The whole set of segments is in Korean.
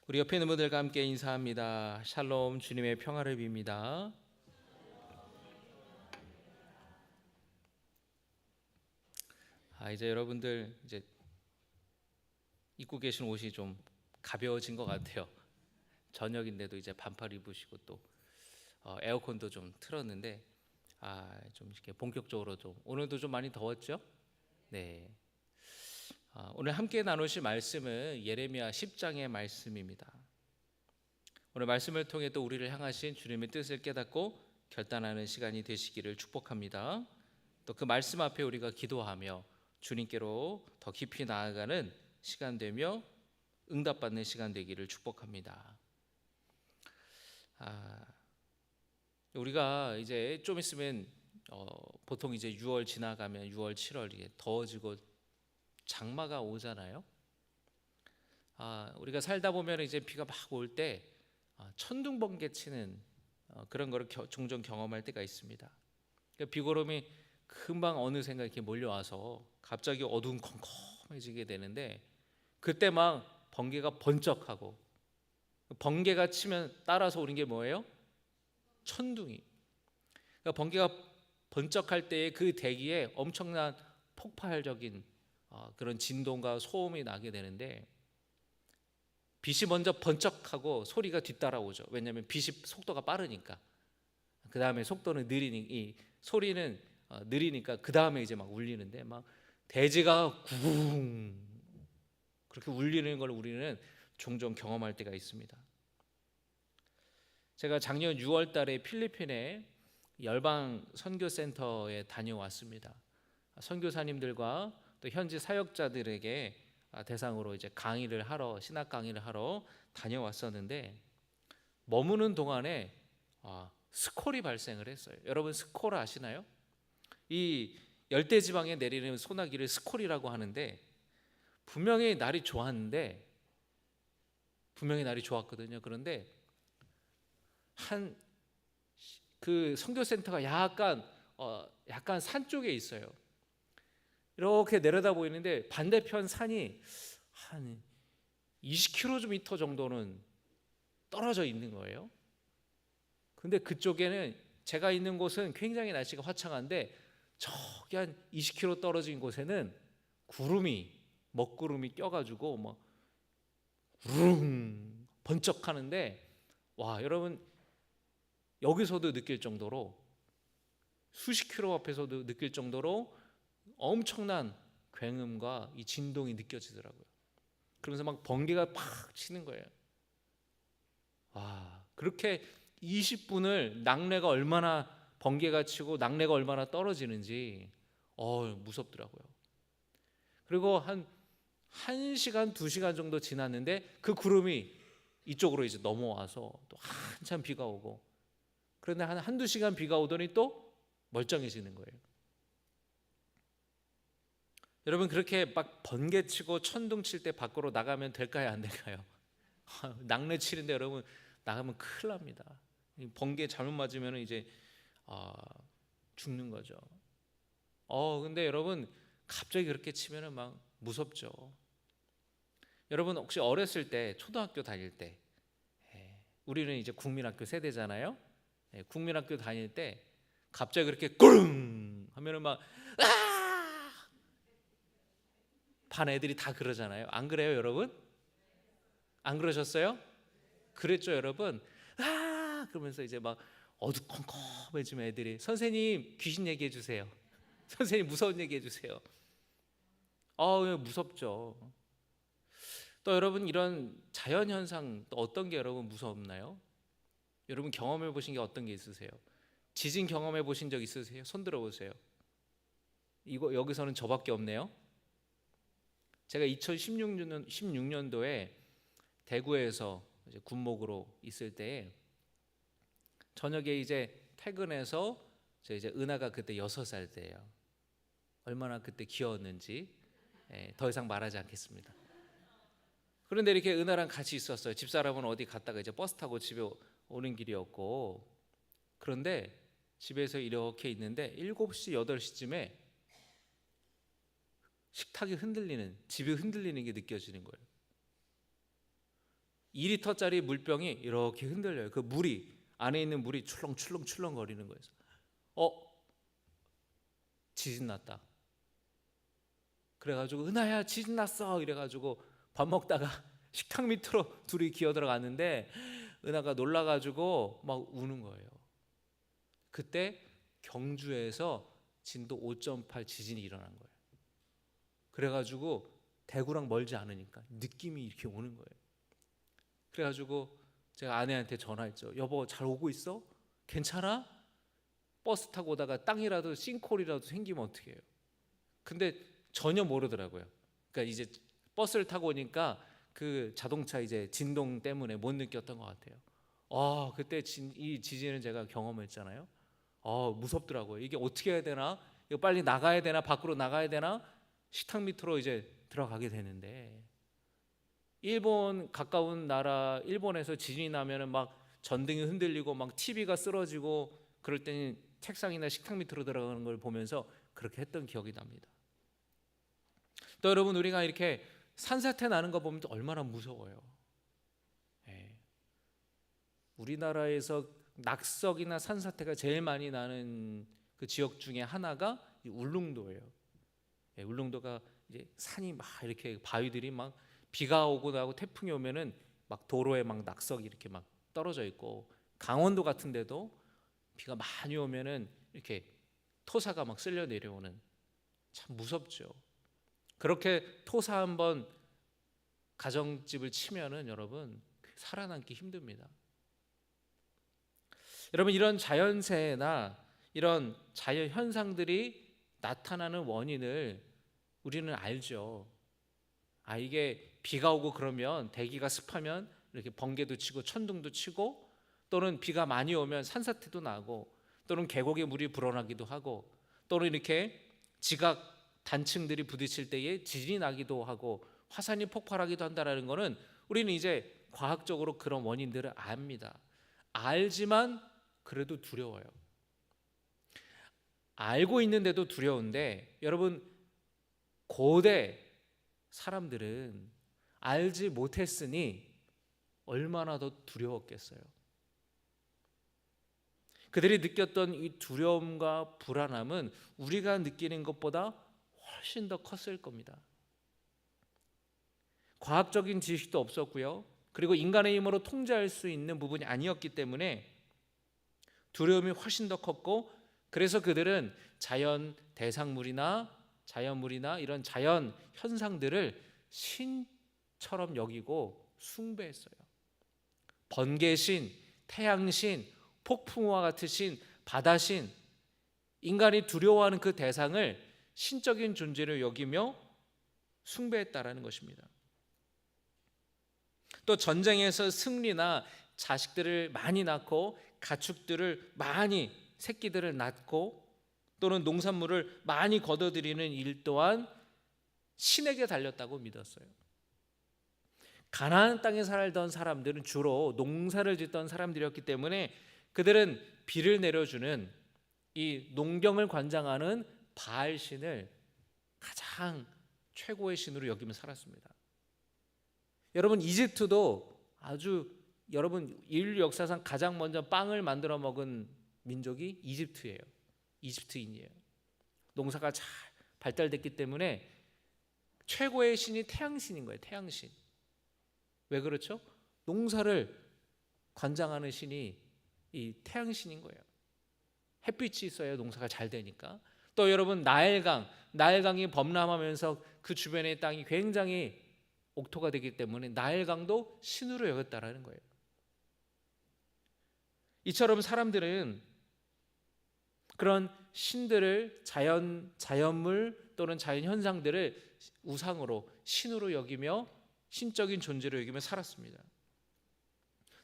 우리 옆에 있는 분들과 함께 인사합니다. 샬롬, 주님의 평화를 빕니다. 이제 여러분들 이제 입고 계신 옷이 좀 가벼워진 것 같아요. 저녁인데도 이제 반팔 입으시고 또 에어컨도 좀 틀었는데 좀 이렇게 본격적으로 좀 오늘도 좀 많이 더웠죠? 네. 오늘 함께 나누실 말씀은 예레미야 10장의 말씀입니다. 오늘 말씀을 통해 또 우리를 향하신 주님의 뜻을 깨닫고 결단하는 시간이 되시기를 축복합니다. 또 그 말씀 앞에 우리가 기도하며 주님께로 더 깊이 나아가는 시간 되며 응답받는 시간 되기를 축복합니다. 우리가 이제 좀 있으면 보통 이제 6월 지나가면 6월, 7월 이게 더워지고 장마가 오잖아요. 우리가 살다 보면 이제 비가 막 올 때 천둥번개 치는 그런 거를 종종 경험할 때가 있습니다. 그러니까 비구름이 금방 어느샌가 이렇게 몰려와서 갑자기 어두컴컴해지게 되는데 그때 막 번개가 번쩍하고 번개가 치면 따라서 오는 게 뭐예요? 천둥이. 그러니까 번개가 번쩍할 때의 그 대기에 엄청난 폭발적인 그런 진동과 소음이 나게 되는데 빛이 먼저 번쩍하고 소리가 뒤따라오죠. 왜냐하면 빛이 속도가 빠르니까. 그 다음에 속도는 이 소리는 느리니까 그 다음에 이제 막 울리는데 막 대지가 구궁 그렇게 울리는 걸 우리는 종종 경험할 때가 있습니다. 제가 작년 6월 달에 필리핀에 열방 선교센터에 다녀왔습니다. 선교사님들과 또 현지 사역자들에게 대상으로 이제 신학 강의를 하러 다녀왔었는데 머무는 동안에 스콜이 발생을 했어요. 여러분 스콜 아시나요? 이 열대 지방에 내리는 소나기를 스콜이라고 하는데 분명히 날이 좋았거든요. 그런데 그 선교센터가 약간 산 쪽에 있어요. 이렇게 내려다 보이는데 반대편 산이 한 20km 정도는 떨어져 있는 거예요. 근데 그쪽에는 제가 있는 곳은 굉장히 날씨가 화창한데 저기 한 20km 떨어진 곳에는 먹구름이 껴가지고 막 우릉 번쩍하는데 여러분 여기서도 느낄 정도로 수십 킬로 앞에서도 느낄 정도로 엄청난 굉음과 이 진동이 느껴지더라고요. 그러면서 막 번개가 팍 치는 거예요. 그렇게 20분을 번개가 치고 낙뢰가 얼마나 떨어지는지 무섭더라고요. 그리고 한 1시간, 2시간 정도 지났는데 그 구름이 이쪽으로 이제 넘어와서 또 한참 비가 오고 그런데 한두 시간 비가 오더니 또 멀쩡해지는 거예요. 여러분 그렇게 막 번개 치고 천둥 칠 때 밖으로 나가면 될까요? 안 될까요? 낙뢰 치는데 여러분 나가면 큰일 납니다. 번개 잘못 맞으면 이제 죽는 거죠. 근데 여러분 갑자기 그렇게 치면은 막 무섭죠. 여러분 혹시 어렸을 때 초등학교 다닐 때 우리는 이제 국민학교 세대잖아요. 국민학교 다닐 때 갑자기 그렇게 꾸릉 하면은 막 반 애들이 다 그러잖아요. 안 그래요, 여러분? 안 그러셨어요? 그랬죠, 여러분? 그러면서 이제 막 어두컴컴해지면 애들이 선생님 귀신 얘기해 주세요. 선생님 무서운 얘기해 주세요. 무섭죠. 또 여러분 이런 자연 현상 또 어떤 게 여러분 무섭나요? 여러분 경험해 보신 게 어떤 게 있으세요? 지진 경험해 보신 적 있으세요? 손 들어 보세요. 여기서는 저밖에 없네요. 제가 2016년도에 대구에서 이제 군목으로 있을 때 저녁에 이제 퇴근해서 이제 은하가 그때 6살 때예요. 얼마나 그때 귀여웠는지 더 이상 말하지 않겠습니다. 그런데 이렇게 은하랑 같이 있었어요. 집사람은 어디 갔다가 이제 버스 타고 집에 오는 길이었고 그런데 집에서 이렇게 있는데 7시, 8시쯤에 식탁이 흔들리는 집이 흔들리는 게 느껴지는 거예요. 2리터짜리 물병이 이렇게 흔들려요. 그 물이 안에 있는 물이 출렁출렁 거리는 거예요. 지진 났다. 그래가지고 은하야 지진 났어 이래가지고 밥 먹다가 식탁 밑으로 둘이 기어 들어갔는데 은하가 놀라가지고 막 우는 거예요. 그때 경주에서 진도 5.8 지진이 일어난 거예요. 그래가지고 대구랑 멀지 않으니까 느낌이 이렇게 오는 거예요. 그래가지고 제가 아내한테 전화했죠. 여보 잘 오고 있어? 괜찮아? 버스 타고 오다가 땅이라도 싱크홀이라도 생기면 어떻게 해요? 근데 전혀 모르더라고요. 그러니까 이제 버스를 타고 오니까 그 자동차 이제 진동 때문에 못 느꼈던 것 같아요. 그때 이 지진을 제가 경험했잖아요. 무섭더라고요. 이게 어떻게 해야 되나? 이거 빨리 나가야 되나? 밖으로 나가야 되나? 식탁 밑으로 이제 들어가게 되는데, 일본 가까운 나라 일본에서 지진이 나면은 막 전등이 흔들리고 막 TV가 쓰러지고 그럴 때는 책상이나 식탁 밑으로 들어가는 걸 보면서 그렇게 했던 기억이 납니다. 또 여러분, 우리가 이렇게 산사태 나는 거 보면 또 얼마나 무서워요. 우리나라에서 낙석이나 산사태가 제일 많이 나는 그 지역 중에 하나가 이 울릉도예요. 울릉도가 이제 산이 막 이렇게 바위들이 막 비가 오고 나고 태풍이 오면은 막 도로에 막 낙석이 이렇게 막 떨어져 있고, 강원도 같은 데도 비가 많이 오면은 이렇게 토사가 막 쓸려 내려오는, 참 무섭죠. 그렇게 토사 한번 가정집을 치면은 여러분 살아남기 힘듭니다. 여러분, 이런 자연재해나 이런 자연 현상들이 나타나는 원인을 우리는 알죠. 이게 비가 오고 그러면 대기가 습하면 이렇게 번개도 치고 천둥도 치고, 또는 비가 많이 오면 산사태도 나고, 또는 계곡에 물이 불어나기도 하고, 또는 이렇게 지각 단층들이 부딪힐 때에 지진이 나기도 하고 화산이 폭발하기도 한다는 것은 우리는 이제 과학적으로 그런 원인들을 압니다. 알지만 그래도 두려워요. 알고 있는데도 두려운데, 여러분, 고대 사람들은 알지 못했으니 얼마나 더 두려웠겠어요. 그들이 느꼈던 이 두려움과 불안함은 우리가 느끼는 것보다 훨씬 더 컸을 겁니다. 과학적인 지식도 없었고요, 그리고 인간의 힘으로 통제할 수 있는 부분이 아니었기 때문에 두려움이 훨씬 더 컸고, 그래서 그들은 자연 대상물이나 자연물이나 이런 자연 현상들을 신처럼 여기고 숭배했어요. 번개신, 태양신, 폭풍우와 같은 신, 바다신, 인간이 두려워하는 그 대상을 신적인 존재로 여기며 숭배했다라는 것입니다. 또 전쟁에서 승리나 자식들을 많이 낳고 가축들을 많이, 새끼들을 낳고 또는 농산물을 많이 거둬들이는 일 또한 신에게 달렸다고 믿었어요. 가나안 땅에 살던 사람들은 주로 농사를 짓던 사람들이었기 때문에 그들은 비를 내려주는 이 농경을 관장하는 바알신을 가장 최고의 신으로 여기며 살았습니다. 여러분, 이집트도 아주, 여러분, 인류 역사상 가장 먼저 빵을 만들어 먹은 민족이 이집트예요. 이집트인이에요. 농사가 잘 발달됐기 때문에 최고의 신이 태양신인 거예요. 태양신. 왜 그렇죠? 농사를 관장하는 신이 이 태양신인 거예요. 햇빛이 있어야 농사가 잘 되니까. 또 여러분, 나일강이 범람하면서 그 주변의 땅이 굉장히 옥토가 되기 때문에 나일강도 신으로 여겼다라는 거예요. 이처럼 사람들은 그런 신들을, 자연물 또는 자연 현상들을 우상으로, 신으로 여기며 신적인 존재로 여기며 살았습니다.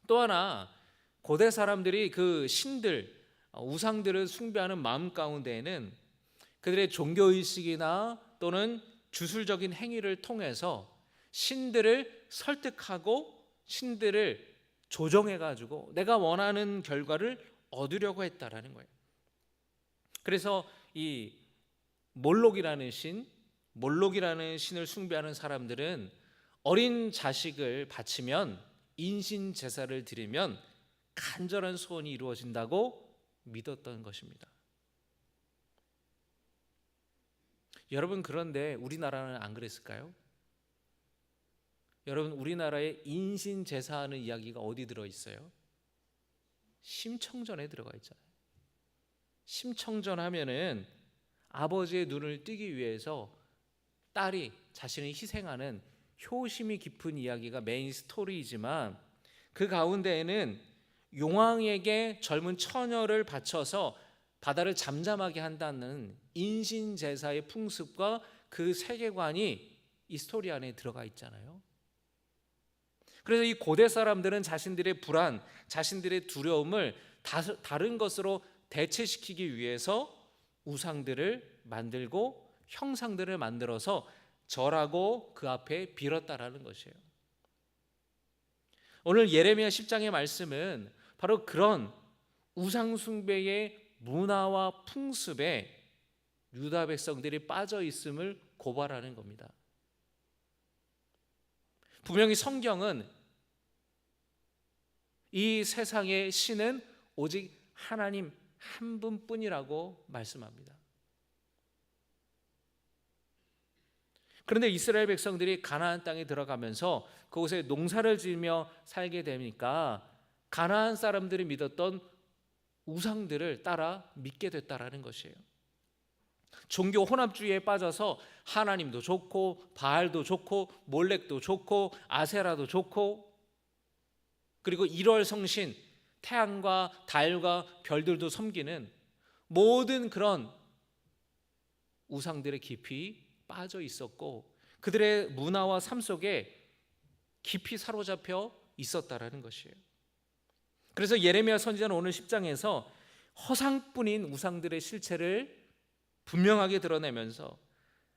또 하나, 고대 사람들이 그 신들, 우상들을 숭배하는 마음 가운데에는 그들의 종교의식이나 또는 주술적인 행위를 통해서 신들을 설득하고 신들을 조정해가지고 내가 원하는 결과를 얻으려고 했다라는 거예요. 그래서 이 몰록이라는 신을 숭배하는 사람들은 어린 자식을 바치면 인신 제사를 드리면 간절한 소원이 이루어진다고 믿었던 것입니다. 여러분, 그런데 우리나라는 안 그랬을까요? 여러분, 우리나라에 인신 제사하는 이야기가 어디 들어 있어요? 심청전에 들어가 있잖아요. 심청전 하면은 아버지의 눈을 뜨기 위해서 딸이 자신을 희생하는 효심이 깊은 이야기가 메인 스토리이지만, 그 가운데에는 용왕에게 젊은 처녀를 바쳐서 바다를 잠잠하게 한다는 인신 제사의 풍습과 그 세계관이 이 스토리 안에 들어가 있잖아요. 그래서 이 고대 사람들은 자신들의 불안, 자신들의 두려움을 다른 것으로 대체시키기 위해서 우상들을 만들고 형상들을 만들어서 절하고 그 앞에 빌었다라는 것이에요. 오늘 예레미야 10장의 말씀은 바로 그런 우상 숭배의 문화와 풍습에 유다 백성들이 빠져 있음을 고발하는 겁니다. 분명히 성경은 이 세상의 신은 오직 하나님 한 분뿐이라고 말씀합니다. 그런데 이스라엘 백성들이 가나안 땅에 들어가면서 그곳에 농사를 지으며 살게 되니까 가나안 사람들이 믿었던 우상들을 따라 믿게 됐다라는 것이에요. 종교 혼합주의에 빠져서 하나님도 좋고 바알도 좋고 몰렉도 좋고 아세라도 좋고, 그리고 1월 성신 태양과 달과 별들도 섬기는 모든 그런 우상들의 깊이 빠져 있었고, 그들의 문화와 삶 속에 깊이 사로잡혀 있었다라는 것이에요. 그래서 예레미야 선지자는 오늘 10장에서 허상뿐인 우상들의 실체를 분명하게 드러내면서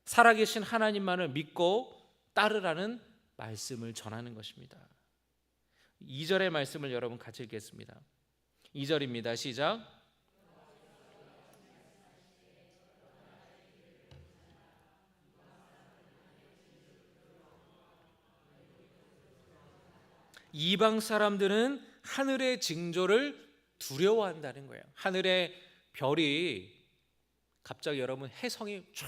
살아계신 하나님만을 믿고 따르라는 말씀을 전하는 것입니다. 2절의 말씀을 여러분 같이 읽겠습니다. 2절입니다. 시작. 이방 사람들은 하늘의 징조를 두려워한다는 거예요. 하늘의 별이 갑자기 여러분 혜성이 쫙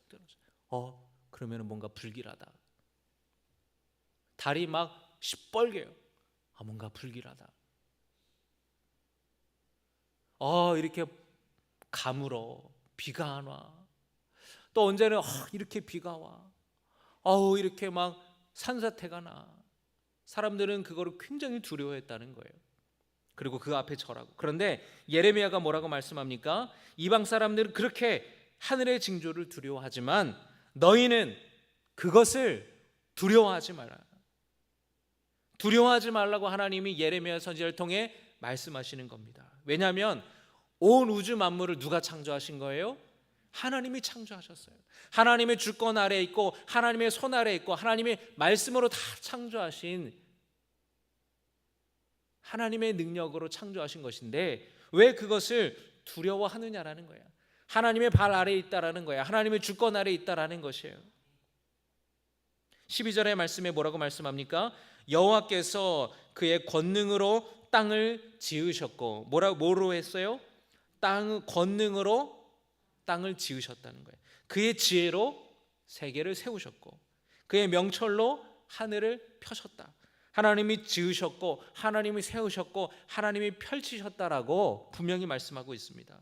들어서 그러면 뭔가 불길하다. 달이 막 시뻘개요. 뭔가 불길하다. 이렇게 가물어. 비가 안 와. 또 언제는 이렇게 비가 와. 이렇게 막 산사태가 나. 사람들은 그거를 굉장히 두려워했다는 거예요. 그리고 그 앞에 절하고. 그런데 예레미야가 뭐라고 말씀합니까? 이방 사람들은 그렇게 하늘의 징조를 두려워하지만 너희는 그것을 두려워하지 마라. 두려워하지 말라고 하나님이 예레미야 선지자를 통해 말씀하시는 겁니다. 왜냐하면 온 우주 만물을 누가 창조하신 거예요? 하나님이 창조하셨어요. 하나님의 주권 아래에 있고 하나님의 손 아래에 있고 하나님의 말씀으로 다 창조하신, 하나님의 능력으로 창조하신 것인데 왜 그것을 두려워하느냐라는 거예요. 하나님의 발 아래에 있다라는 거예요. 하나님의 주권 아래에 있다라는 것이에요. 12절의 말씀에 뭐라고 말씀합니까? 여호와께서 그의 권능으로 땅을 지으셨고, 뭐로 했어요? 권능으로 땅을 지으셨다는 거예요. 그의 지혜로 세계를 세우셨고 그의 명철로 하늘을 펴셨다. 하나님이 지으셨고 하나님이 세우셨고 하나님이 펼치셨다라고 분명히 말씀하고 있습니다.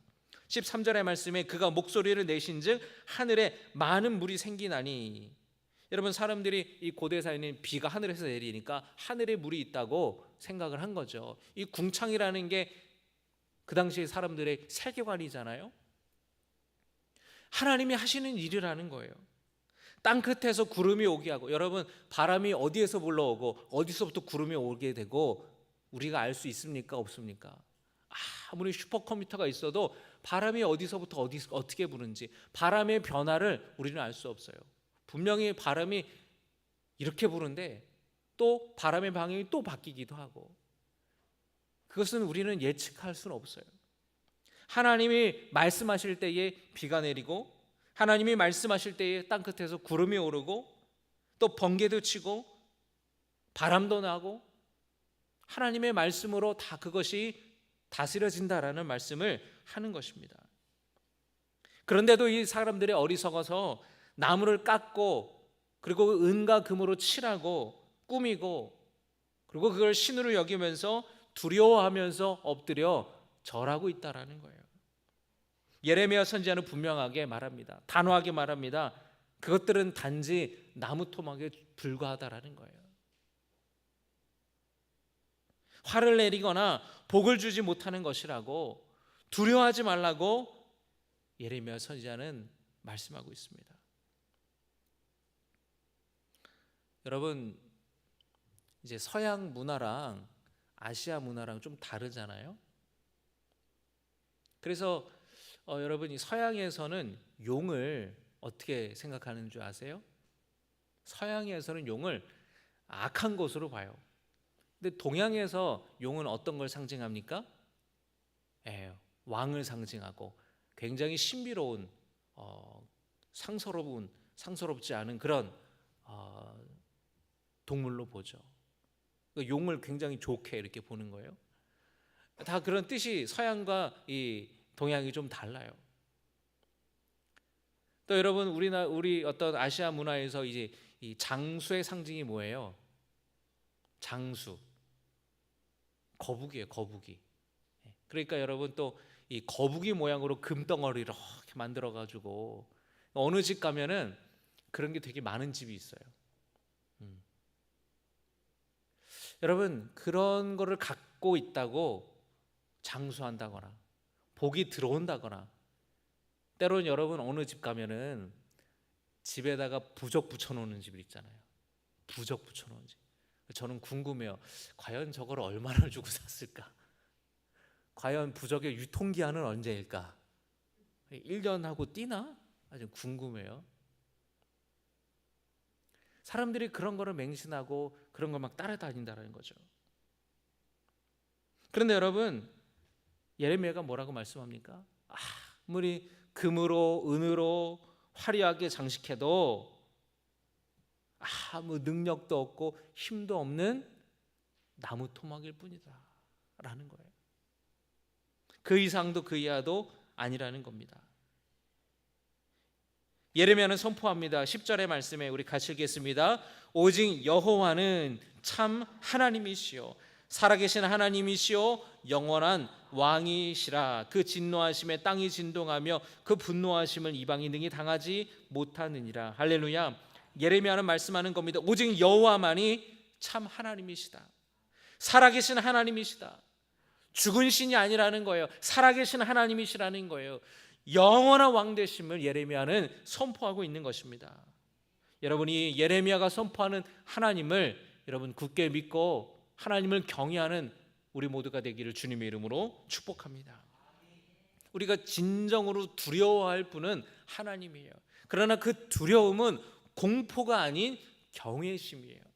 13절의 말씀에 그가 목소리를 내신즉 하늘에 많은 물이 생기나니, 여러분 사람들이 이 고대사에는 비가 하늘에서 내리니까 하늘에 물이 있다고 생각을 한 거죠. 이 궁창이라는 게 그 당시에 사람들의 세계관이잖아요. 하나님이 하시는 일이라는 거예요. 땅 끝에서 구름이 오게 하고, 여러분 바람이 어디에서 불러오고 어디서부터 구름이 오게 되고 우리가 알 수 있습니까? 없습니까? 아무리 슈퍼컴퓨터가 있어도 바람이 어디서부터 어떻게 부는지 바람의 변화를 우리는 알 수 없어요. 분명히 바람이 이렇게 부는데 또 바람의 방향이 또 바뀌기도 하고, 그것은 우리는 예측할 수는 없어요. 하나님이 말씀하실 때에 비가 내리고 하나님이 말씀하실 때에 땅끝에서 구름이 오르고 또 번개도 치고 바람도 나고 하나님의 말씀으로 다 그것이 다스려진다라는 말씀을 하는 것입니다. 그런데도 이 사람들이 어리석어서 나무를 깎고 그리고 은과 금으로 칠하고 꾸미고 그리고 그걸 신으로 여기면서 두려워하면서 엎드려 절하고 있다라는 거예요. 예레미야 선지자는 분명하게 말합니다. 단호하게 말합니다. 그것들은 단지 나무 토막에 불과하다라는 거예요. 화를 내리거나 복을 주지 못하는 것이라고, 두려워하지 말라고 예레미야 선지자는 말씀하고 있습니다. 여러분, 이제 서양 문화랑 아시아 문화랑 좀 다르잖아요. 그래서 여러분, 이 서양에서는 용을 어떻게 생각하는 줄 아세요? 서양에서는 용을 악한 것으로 봐요. 근데 동양에서 용은 어떤 걸 상징합니까? 왕을 상징하고 굉장히 신비로운, 상스럽지 않은 그런 동물로 보죠. 용을 굉장히 좋게 이렇게 보는 거예요. 다 그런 뜻이 서양과 이 동양이 좀 달라요. 또 여러분, 우리 어떤 아시아 문화에서 이제 이 장수의 상징이 뭐예요? 장수, 거북이에요. 거북이. 그러니까 여러분, 또 이 거북이 모양으로 금덩어리를 이렇게 만들어 가지고 어느 집 가면은 그런 게 되게 많은 집이 있어요. 여러분, 그런 거를 갖고 있다고 장수한다거나 복이 들어온다거나, 때로는 여러분 어느 집 가면은 집에다가 부적 붙여놓는 집 있잖아요. 부적 붙여놓은 집. 저는 궁금해요. 과연 저걸 얼마나 주고 샀을까? 과연 부적의 유통기한은 언제일까? 1년 하고 뛰나? 아주 궁금해요. 사람들이 그런 거를 맹신하고 그런 걸 막 따라다닌다는 거죠. 그런데 여러분, 예레미야가 뭐라고 말씀합니까? 아무리 금으로 은으로 화려하게 장식해도 아무 능력도 없고 힘도 없는 나무 토막일 뿐이다 라는 거예요. 그 이상도 그 이하도 아니라는 겁니다. 예레미야는 선포합니다. 10절의 말씀에 우리 같이 읽겠습니다. 오직 여호와는 참 하나님이시요 살아계신 하나님이시요 영원한 왕이시라. 그 진노하심에 땅이 진동하며 그 분노하심을 이방인 등이 당하지 못하느니라. 할렐루야. 예레미야는 말씀하는 겁니다. 오직 여호와만이 참 하나님이시다. 살아계신 하나님이시다. 죽은 신이 아니라는 거예요. 살아계신 하나님이시라는 거예요. 영원한 왕 되심을 예레미야는 선포하고 있는 것입니다. 여러분이 예레미야가 선포하는 하나님을 여러분 굳게 믿고 하나님을 경외하는 우리 모두가 되기를 주님의 이름으로 축복합니다. 우리가 진정으로 두려워할 분은 하나님이에요. 그러나 그 두려움은 공포가 아닌 경외심이에요.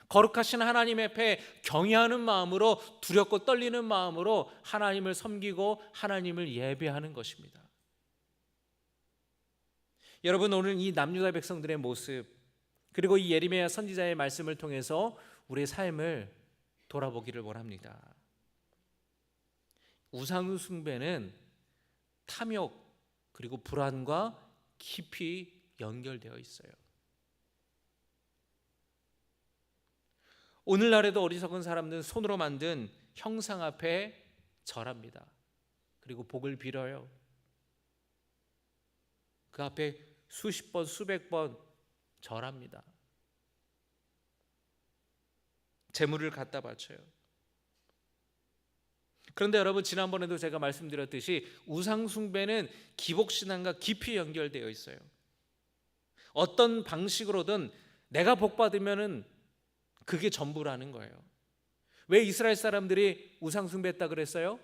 거룩하신 하나님 앞에 경외하는 마음으로, 두렵고 떨리는 마음으로 하나님을 섬기고 하나님을 예배하는 것입니다. 여러분, 오늘 이 남유다 백성들의 모습, 그리고 이 예레미야 선지자의 말씀을 통해서 우리의 삶을 돌아보기를 원합니다. 우상 숭배는 탐욕 그리고 불안과 깊이 연결되어 있어요. 오늘날에도 어리석은 사람들은 손으로 만든 형상 앞에 절합니다. 그리고 복을 빌어요. 그 앞에 수십 번, 수백 번 절합니다. 재물을 갖다 바쳐요. 그런데 여러분, 지난번에도 제가 말씀드렸듯이 우상 숭배는 기복신앙과 깊이 연결되어 있어요. 어떤 방식으로든 내가 복 받으면은 그게 전부라는 거예요. 왜 이스라엘 사람들이 우상 숭배했다 그랬어요?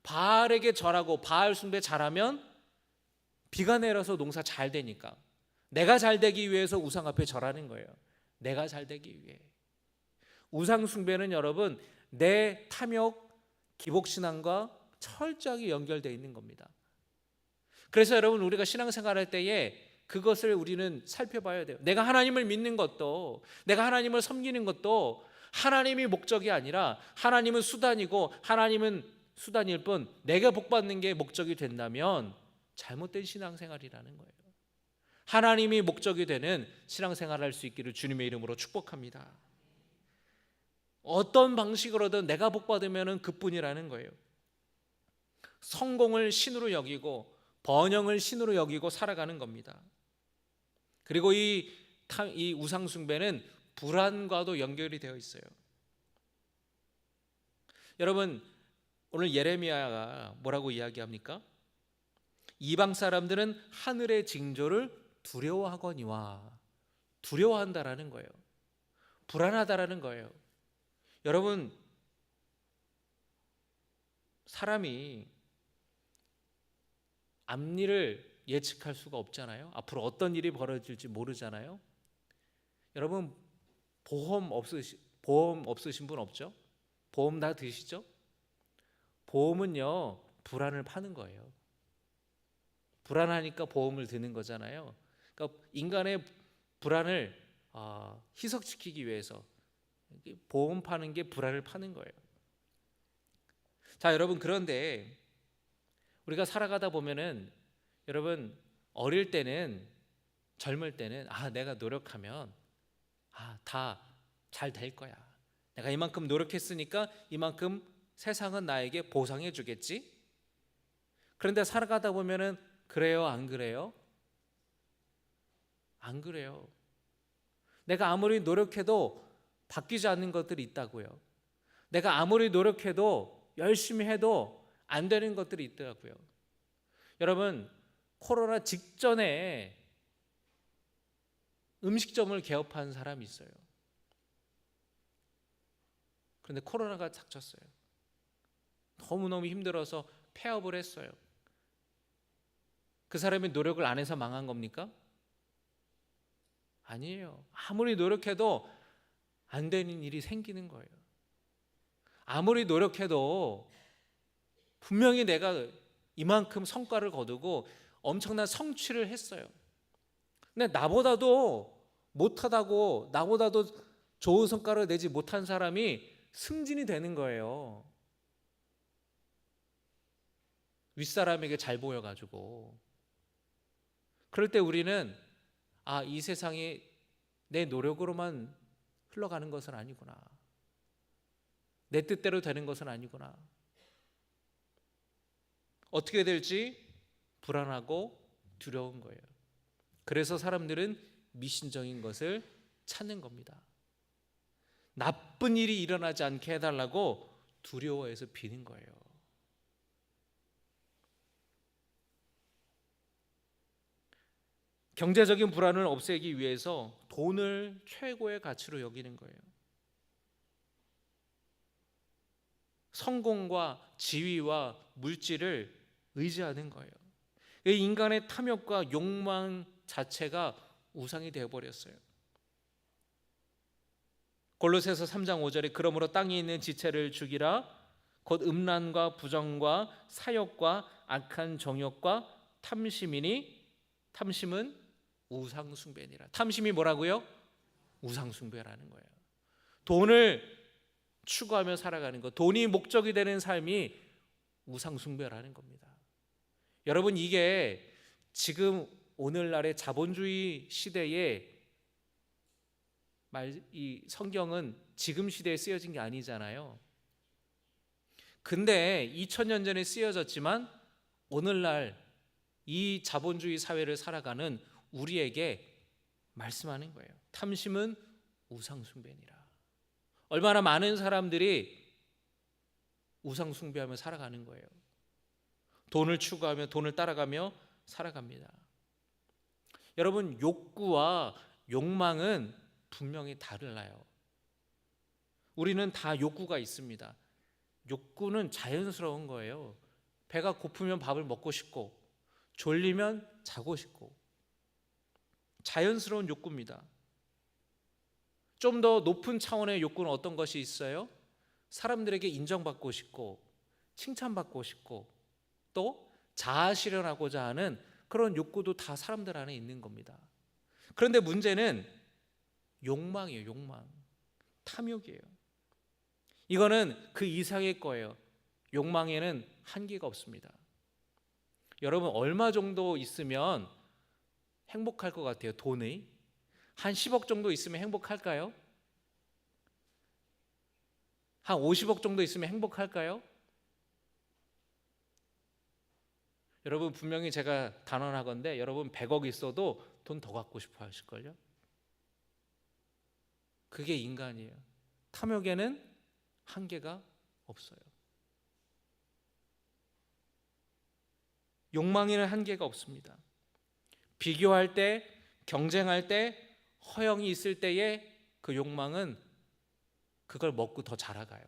바알에게 절하고 바알 숭배 잘하면 비가 내려서 농사 잘 되니까 내가 잘 되기 위해서 우상 앞에 절하는 거예요. 내가 잘 되기 위해. 우상 숭배는 여러분 내 탐욕, 기복신앙과 철저하게 연결되어 있는 겁니다. 그래서 여러분, 우리가 신앙생활할 때에 그것을 우리는 살펴봐야 돼요. 내가 하나님을 믿는 것도, 내가 하나님을 섬기는 것도 하나님이 목적이 아니라 하나님은 수단이고 하나님은 수단일 뿐 내가 복 받는 게 목적이 된다면 잘못된 신앙생활이라는 거예요. 하나님이 목적이 되는 신앙생활을 할 수 있기를 주님의 이름으로 축복합니다. 어떤 방식으로든 내가 복 받으면 그뿐이라는 거예요. 성공을 신으로 여기고 번영을 신으로 여기고 살아가는 겁니다. 그리고 이 우상 숭배는 불안과도 연결이 되어 있어요. 여러분, 오늘 예레미야가 뭐라고 이야기합니까? 이방 사람들은 하늘의 징조를 두려워하거니와, 두려워한다라는 거예요. 불안하다라는 거예요. 여러분, 사람이 앞일을 예측할 수가 없잖아요. 앞으로 어떤 일이 벌어질지 모르잖아요. 여러분, 보험 없으신 분 없죠? 보험 다 드시죠? 보험은요, 불안을 파는 거예요. 불안하니까 보험을 드는 거잖아요. 그러니까 인간의 불안을 희석시키기 위해서 보험 파는 게 불안을 파는 거예요. 자, 여러분, 그런데 우리가 살아가다 보면은 여러분, 어릴 때는, 젊을 때는 내가 노력하면 다 잘 될 거야. 내가 이만큼 노력했으니까 이만큼 세상은 나에게 보상해 주겠지? 그런데 살아가다 보면은 그래요, 안 그래요? 안 그래요. 내가 아무리 노력해도 바뀌지 않는 것들이 있다고요. 내가 아무리 노력해도 열심히 해도 안 되는 것들이 있더라고요. 여러분, 코로나 직전에 음식점을 개업한 사람이 있어요. 그런데 코로나가 닥쳤어요. 너무너무 힘들어서 폐업을 했어요. 그 사람이 노력을 안 해서 망한 겁니까? 아니에요. 아무리 노력해도 안 되는 일이 생기는 거예요. 아무리 노력해도 분명히 내가 이만큼 성과를 거두고 엄청난 성취를 했어요. 근데 나보다도 못하다고, 나보다도 좋은 성과를 내지 못한 사람이 승진이 되는 거예요. 윗사람에게 잘 보여가지고. 그럴 때 우리는 이 세상이 내 노력으로만 흘러가는 것은 아니구나. 내 뜻대로 되는 것은 아니구나. 어떻게 될지 불안하고 두려운 거예요. 그래서 사람들은 미신적인 것을 찾는 겁니다. 나쁜 일이 일어나지 않게 해달라고 두려워해서 비는 거예요. 경제적인 불안을 없애기 위해서 돈을 최고의 가치로 여기는 거예요. 성공과 지위와 물질을 의지하는 거예요. 인간의 탐욕과 욕망 자체가 우상이 되어버렸어요. 골로새서 3장 5절에 그러므로 땅에 있는 지체를 죽이라 곧 음란과 부정과 사욕과 악한 정욕과 탐심이니 탐심은 우상숭배니라. 탐심이 뭐라고요? 우상숭배라는 거예요. 돈을 추구하며 살아가는 것, 돈이 목적이 되는 삶이 우상숭배라는 겁니다. 여러분, 이게 지금 오늘날의 자본주의 시대에 이 성경은 지금 시대에 쓰여진 게 아니잖아요. 근데 2000년 전에 쓰여졌지만 오늘날 이 자본주의 사회를 살아가는 우리에게 말씀하는 거예요. 탐심은 우상숭배니라. 얼마나 많은 사람들이 우상숭배하며 살아가는 거예요. 돈을 추구하며 돈을 따라가며 살아갑니다. 여러분, 욕구와 욕망은 분명히 달라요. 우리는 다 욕구가 있습니다. 욕구는 자연스러운 거예요. 배가 고프면 밥을 먹고 싶고 졸리면 자고 싶고 자연스러운 욕구입니다. 좀 더 높은 차원의 욕구는 어떤 것이 있어요? 사람들에게 인정받고 싶고 칭찬받고 싶고 또 자아실현하고자 하는 그런 욕구도 다 사람들 안에 있는 겁니다. 그런데 문제는 욕망이에요. 욕망, 탐욕이에요. 이거는 그 이상의 거예요. 욕망에는 한계가 없습니다. 여러분 얼마 정도 있으면 행복할 것 같아요? 돈이 한 10억 정도 있으면 행복할까요? 한 50억 정도 있으면 행복할까요? 여러분 분명히 제가 단언하건대 여러분 100억 있어도 돈 더 갖고 싶어 하실걸요? 그게 인간이에요. 탐욕에는 한계가 없어요. 욕망에는 한계가 없습니다. 비교할 때, 경쟁할 때, 허영이 있을 때에 그 욕망은 그걸 먹고 더 자라가요.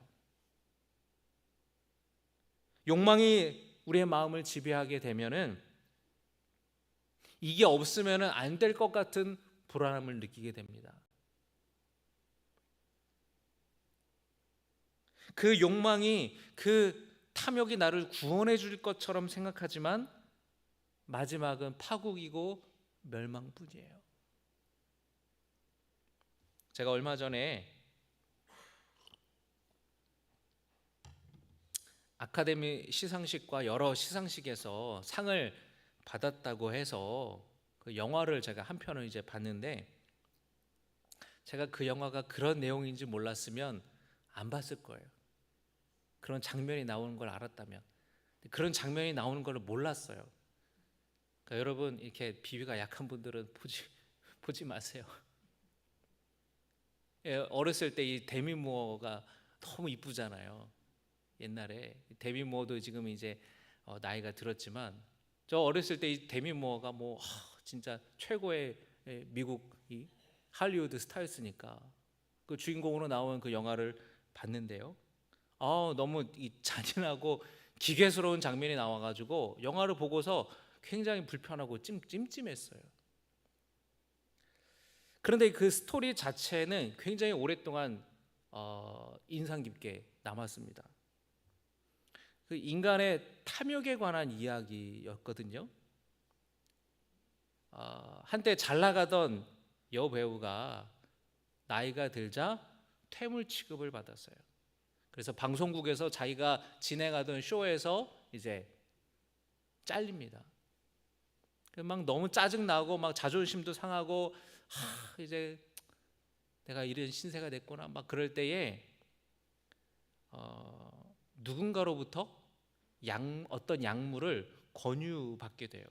욕망이 우리의 마음을 지배하게 되면은 이게 없으면은 안 될 것 같은 불안함을 느끼게 됩니다. 그 욕망이 그 탐욕이 나를 구원해 줄 것처럼 생각하지만 마지막은 파국이고 멸망뿐이에요. 제가 얼마 전에 아카데미 시상식과 여러 시상식에서 상을 받았다고 해서 그 영화를 제가 한 편을 이제 봤는데 제가 그 영화가 그런 내용인지 몰랐으면 안 봤을 거예요. 그런 장면이 나오는 걸 알았다면. 그런 장면이 나오는 걸 몰랐어요. 그러니까 여러분 이렇게 비위가 약한 분들은 보지 마세요. 예, 어렸을 때 이 데미 무어가 너무 이쁘잖아요. 옛날에 데미 무어도 지금 이제 나이가 들었지만 저 어렸을 때 이 데미 무어가 뭐 진짜 최고의 미국 이 할리우드 스타였으니까 그 주인공으로 나온 그 영화를 봤는데요. 너무 이 잔인하고 기괴스러운 장면이 나와가지고 영화를 보고서 굉장히 불편하고 찜찜했어요. 그런데 그 스토리 자체는 굉장히 오랫동안 인상 깊게 남았습니다. 그 인간의 탐욕에 관한 이야기였거든요. 한때 잘 나가던 여배우가 나이가 들자 퇴물 취급을 받았어요. 그래서 방송국에서 자기가 진행하던 쇼에서 이제 잘립니다. 막 너무 짜증나고 막 자존심도 상하고 이제 내가 이런 신세가 됐구나 막 그럴 때에 누군가로부터 어떤 약물을 권유받게 돼요.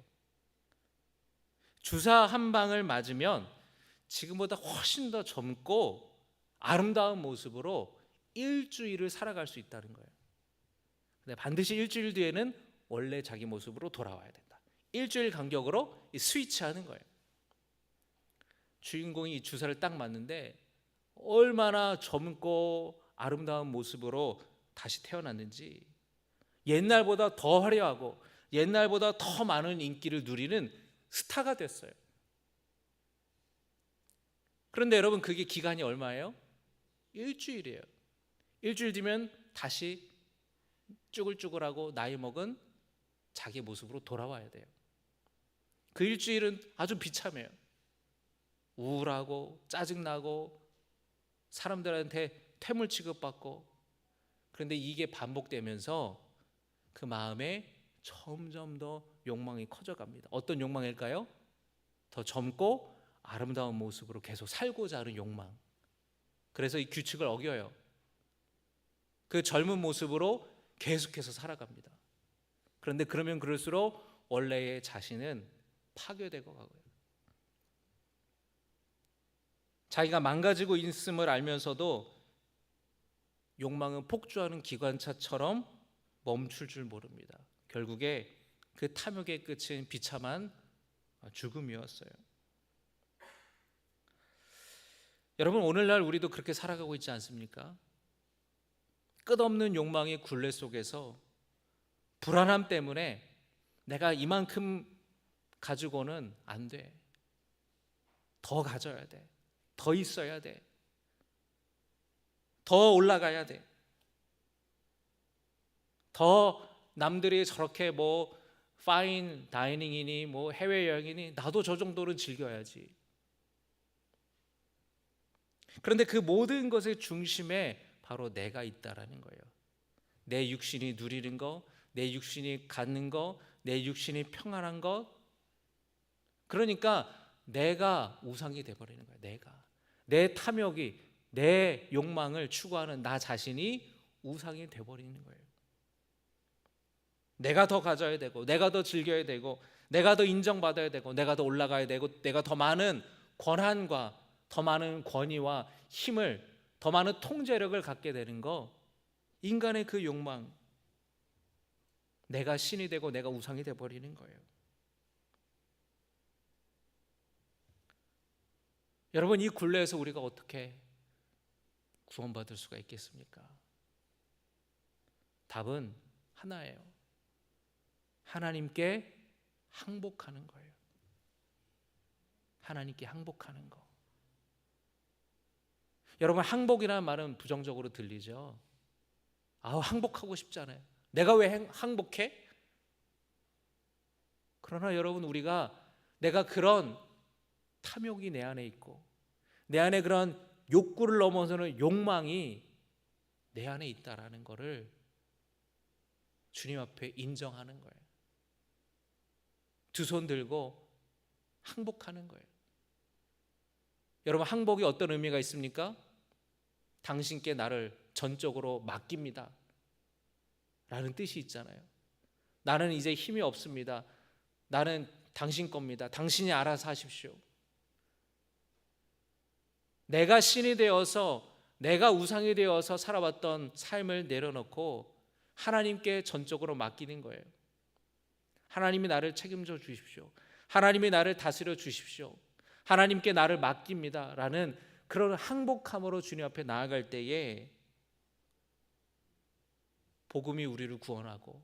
주사 한 방을 맞으면 지금보다 훨씬 더 젊고 아름다운 모습으로 일주일을 살아갈 수 있다는 거예요. 근데 반드시 일주일 뒤에는 원래 자기 모습으로 돌아와야 된다. 일주일 간격으로 스위치하는 거예요. 주인공이 이 주사를 딱 맞는데 얼마나 젊고 아름다운 모습으로 다시 태어났는지 옛날보다 더 화려하고 옛날보다 더 많은 인기를 누리는 스타가 됐어요. 그런데 여러분 그게 기간이 얼마예요? 일주일이에요. 일주일 뒤면 다시 쭈글쭈글하고 나이 먹은 자기 모습으로 돌아와야 돼요. 그 일주일은 아주 비참해요. 우울하고 짜증나고 사람들한테 퇴물 취급받고 그런데 이게 반복되면서 그 마음에 점점 더 욕망이 커져갑니다. 어떤 욕망일까요? 더 젊고 아름다운 모습으로 계속 살고자 하는 욕망. 그래서 이 규칙을 어겨요. 그 젊은 모습으로 계속해서 살아갑니다. 그런데 그러면 그럴수록 원래의 자신은 파괴되고 가고요. 자기가 망가지고 있음을 알면서도 욕망은 폭주하는 기관차처럼 멈출 줄 모릅니다. 결국에 그 탐욕의 끝은 비참한 죽음이었어요. 여러분 오늘날 우리도 그렇게 살아가고 있지 않습니까? 끝없는 욕망의 굴레 속에서 불안함 때문에 내가 이만큼 가지고는 안 돼. 더 가져야 돼. 더 있어야 돼. 더 올라가야 돼. 더 남들이 저렇게 뭐 파인 다이닝이니 뭐 해외여행이니 나도 저 정도는 즐겨야지. 그런데 그 모든 것의 중심에 바로 내가 있다라는 거예요. 내 육신이 누리는 거, 내 육신이 갖는 거, 내 육신이 평안한 것. 그러니까 내가 우상이 돼버리는 거예요. 내 탐욕이, 내 욕망을 추구하는 나 자신이 우상이 돼버리는 거예요. 내가 더 가져야 되고, 내가 더 즐겨야 되고, 내가 더 인정받아야 되고, 내가 더 올라가야 되고, 내가 더 많은 권한과 더 많은 권위와 힘을, 더 많은 통제력을 갖게 되는 거, 인간의 그 욕망, 내가 신이 되고 내가 우상이 돼버리는 거예요. 여러분, 이 굴레에서 우리가 어떻게 구원받을 수가 있겠습니까? 답은 하나예요. 하나님께 항복하는 거예요. 하나님께 항복하는 거. 여러분, 항복이라는 말은 부정적으로 들리죠. 항복하고 싶잖아요. 내가 왜 항복해? 그러나 여러분, 내가 그런 탐욕이 내 안에 있고, 내 안에 그런 욕구를 넘어서는 욕망이 내 안에 있다라는 것을 주님 앞에 인정하는 거예요. 두 손 들고 항복하는 거예요. 여러분, 항복이 어떤 의미가 있습니까? 당신께 나를 전적으로 맡깁니다 라는 뜻이 있잖아요. 나는 이제 힘이 없습니다. 나는 당신 겁니다. 당신이 알아서 하십시오. 내가 신이 되어서, 내가 우상이 되어서 살아왔던 삶을 내려놓고 하나님께 전적으로 맡기는 거예요. 하나님이 나를 책임져 주십시오. 하나님이 나를 다스려 주십시오. 하나님께 나를 맡깁니다 라는 그런 항복함으로 주님 앞에 나아갈 때에 복음이 우리를 구원하고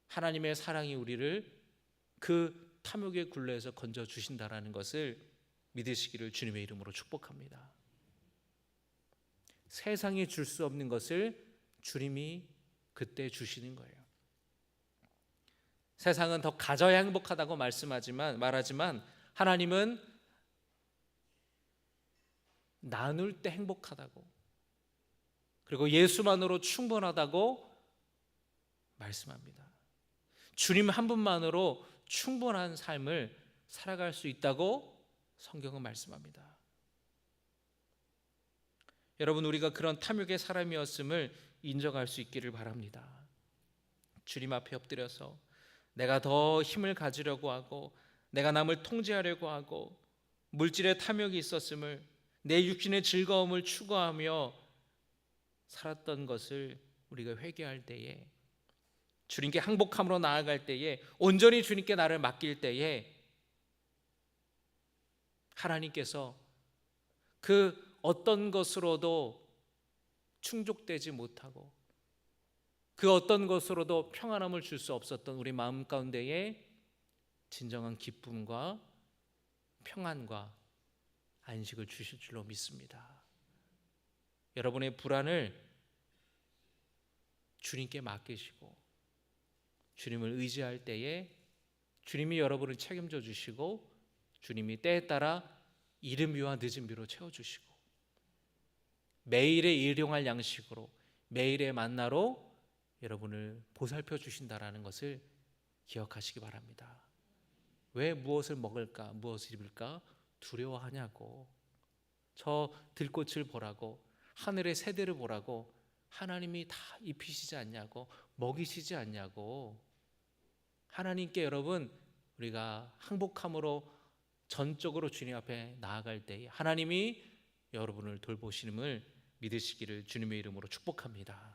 하나님의 사랑이 우리를 그 탐욕의 굴레에서 건져 주신다라는 것을 믿으시기를 주님의 이름으로 축복합니다. 세상이 줄 수 없는 것을 주님이 그때 주시는 거예요. 세상은 더 가져야 행복하다고 말하지만 하나님은 나눌 때 행복하다고, 그리고 예수만으로 충분하다고 말씀합니다. 주님 한 분만으로 충분한 삶을 살아갈 수 있다고 성경은 말씀합니다. 여러분, 우리가 그런 탐욕의 사람이었음을 인정할 수 있기를 바랍니다. 주님 앞에 엎드려서 내가 더 힘을 가지려고 하고, 내가 남을 통제하려고 하고, 물질의 탐욕이 있었음을, 내 육신의 즐거움을 추구하며 살았던 것을 우리가 회개할 때에, 주님께 항복함으로 나아갈 때에, 온전히 주님께 나를 맡길 때에 하나님께서 그 어떤 것으로도 충족되지 못하고 그 어떤 것으로도 평안함을 줄 수 없었던 우리 마음 가운데에 진정한 기쁨과 평안과 안식을 주실 줄로 믿습니다. 여러분의 불안을 주님께 맡기시고 주님을 의지할 때에 주님이 여러분을 책임져 주시고 주님이 때에 따라 이른 비와 늦은 비로 채워주시고 매일의 일용할 양식으로, 매일의 만나로 여러분을 보살펴 주신다라는 것을 기억하시기 바랍니다. 왜 무엇을 먹을까, 무엇을 입을까 두려워하냐고, 저 들꽃을 보라고, 하늘의 새들을 보라고 하나님이 다 입히시지 않냐고, 먹이시지 않냐고. 하나님께 여러분, 우리가 항복함으로 전적으로 주님 앞에 나아갈 때 하나님이 여러분을 돌보심을 믿으시기를 주님의 이름으로 축복합니다.